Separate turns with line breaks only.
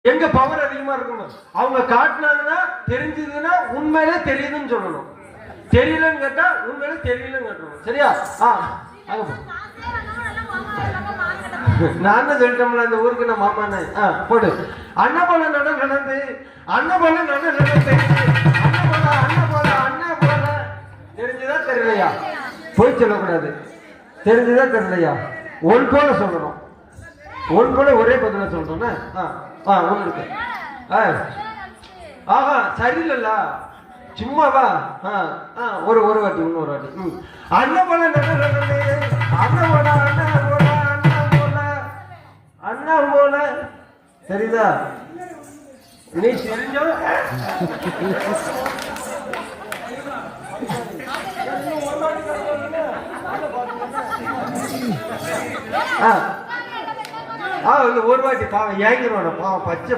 எங்க பவர் அதிகமா இருக்கணும். அவங்க காட்டினாங்கன்னா தெரிஞ்சதுன்னா உண்மையிலே தெரியுதுன்னு சொல்லணும். தெரியலன்னு கேட்டா உண்மையிலே தெரியலன்னு கேட்டணும். சரியா? நான் தான் சொல்லிட்டோம்ல இந்த ஊருக்கு நான் மாமானே. போடு. அண்ணன் நடந்து அண்ணன் நடந்து அண்ணன் போல தெரிஞ்சுதா தெரியலையா? போய் சொல்லக்கூடாது. தெரிஞ்சுதா தெரியலையா? ஒன் போல சொல்லணும். ஒன் போல ஒரே பதில சொல்றோம்னா ஒன்று இருக்கு. ஆஹா சரியில்ல சும்மாவா? ஒரு வாட்டி இன்னொரு வாட்டி. அண்ணன் போல அண்ணன் போல அண்ணா போல தெரியுதா? நீ தெரிஞ்சோ ஒரு வாட்டி பாவம் ஏங்கிரோட பாவம் பச்சை